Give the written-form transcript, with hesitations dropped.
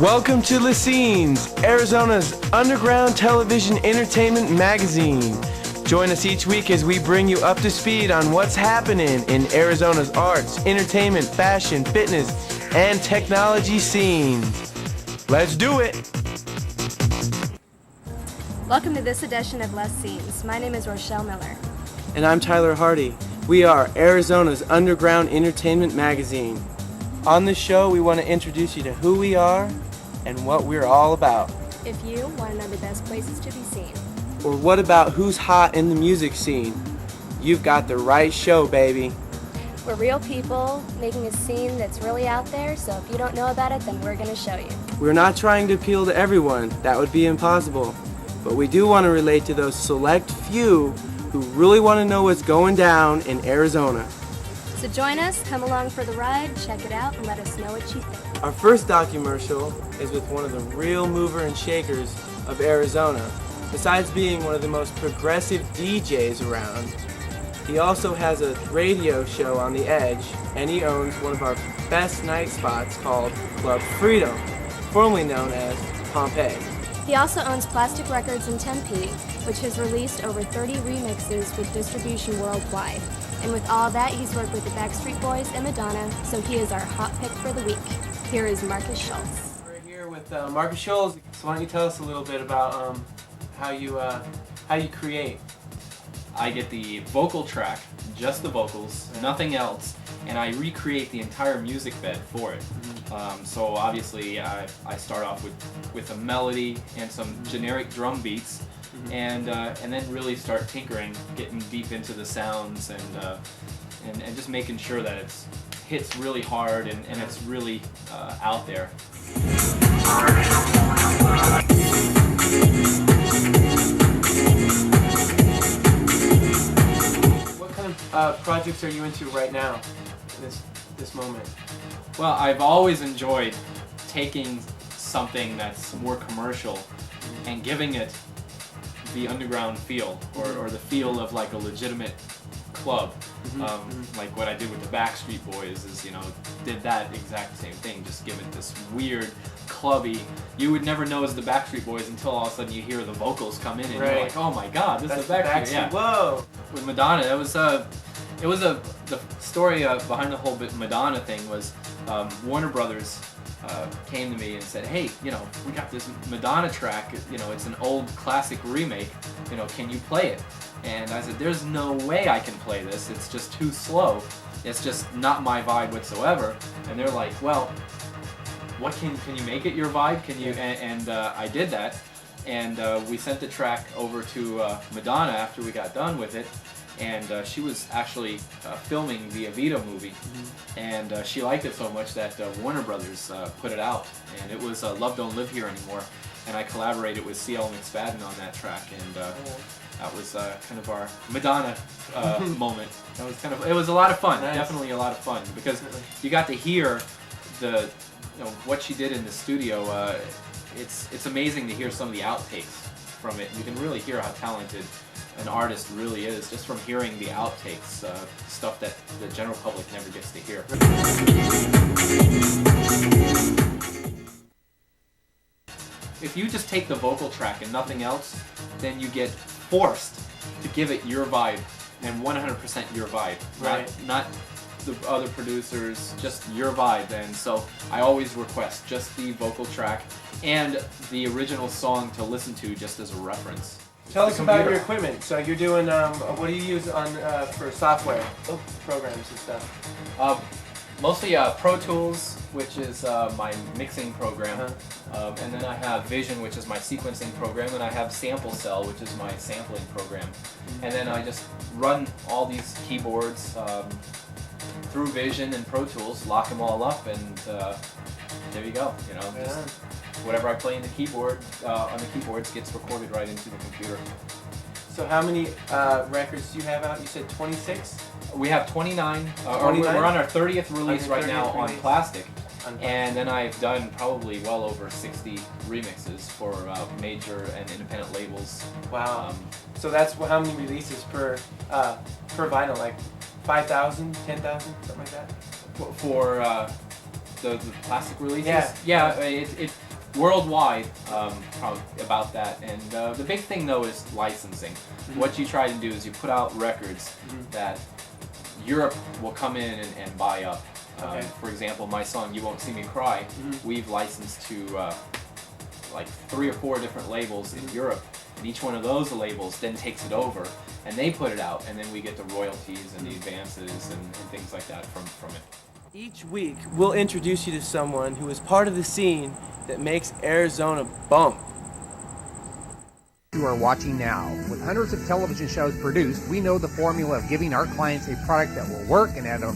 Welcome to The Scenes, Arizona's underground television entertainment magazine. Join us each week as we bring you up to speed on what's happening in Arizona's arts, entertainment, fashion, fitness, and technology scenes. Let's do it! Welcome to this edition of Less Scenes. My name is Rochelle Miller. And I'm Tyler Hardy. We are Arizona's underground entertainment magazine. On this show, we want to introduce you to who we are and what we're all about. If you want to know the best places to be seen, or what about who's hot in the music scene, you've got the right show, baby. we're real people making a scene that's really out there, so if you don't know about it, then we're going to show you. We're not trying to appeal to everyone. That would be impossible. But we do want to relate to those select few who really want to know what's going down in Arizona. So join us, come along for the ride, check it out, and let us know what you think. Our first documercial is with one of the real mover and shakers of Arizona. Besides being one of the most progressive DJs around, he also has a radio show on the Edge, and he owns one of our best night spots called Club Freedom, formerly known as Pompeii. He also owns Plastic Records in Tempe, which has released over 30 remixes with distribution worldwide. And with all that, he's worked with the Backstreet Boys and Madonna, so he is our hot pick for the week. Here is Markus Schulz. We're here with Markus Schulz. So why don't you tell us a little bit about how you create? I get the vocal track, just the vocals, nothing else, and I recreate the entire music bed for it. So obviously I start off with a melody and some generic drum beats, and then really start tinkering, getting deep into the sounds and just making sure that it hits really hard and it's really out there. What kind of projects are you into right now, in this moment? Well, I've always enjoyed taking something that's more commercial and giving it the underground feel, or the feel of like a legitimate club. Like what I did with the Backstreet Boys is, did that exact same thing, just give it this weird, clubby, you would never know it's the Backstreet Boys until all of a sudden you hear the vocals come in and you're like, oh my god, this is the Backstreet. Yeah. Whoa! With Madonna, it was the story behind the whole Madonna thing was Warner Brothers came to me and said, hey, we got this Madonna track, it's an old classic remake, can you play it? And I said, there's no way I can play this, it's just too slow, it's just not my vibe whatsoever. And they're like, well, what can you make it your vibe? Can you? And I did that, and we sent the track over to Madonna after we got done with it. And she was actually filming the Evita movie, and she liked it so much that Warner Brothers put it out, and it was Love Don't Live Here Anymore, and I collaborated with C.L. McSpadden on that track, and that was kind of our Madonna moment. It was a lot of fun, definitely a lot of fun, because you got to hear what she did in the studio. It's amazing to hear some of the outtakes from it. You can really hear how talented an artist really is just from hearing the outtakes, stuff that the general public never gets to hear. If you just take the vocal track and nothing else, then you get forced to give it your vibe, and 100% your vibe, not the other producers, just your vibe. And so I always request just the vocal track and the original song to listen to just as a reference. Tell us about your equipment. So you're doing, what do you use on for software, programs and stuff? Mostly Pro Tools, which is my mixing program, and then I have Vision, which is my sequencing program, and I have Sample Cell, which is my sampling program. And then I just run all these keyboards through Vision and Pro Tools, lock them all up, and there you go. Just whatever I play in the keyboard on the keyboards gets recorded right into the computer. So how many records do you have out? You said 26? We have 29. We're on our 30th release right now on Plastic. And then I've done probably well over 60 remixes for major and independent labels. Wow. So that's how many releases per vinyl? Like 5,000, 10,000, something like that? For the Plastic releases? Yeah. Yeah, worldwide probably about that. And the big thing though is licensing. What you try to do is you put out records that Europe will come in and buy up. For example, my song "You Won't See Me Cry," we've licensed to like 3 or 4 different labels in Europe, and each one of those labels then takes it over and they put it out, and then we get the royalties and the advances and things like that from it. Each week, we'll introduce you to someone who is part of the scene that makes Arizona bump. You are watching now. With hundreds of television shows produced, we know the formula of giving our clients a product that will work and at an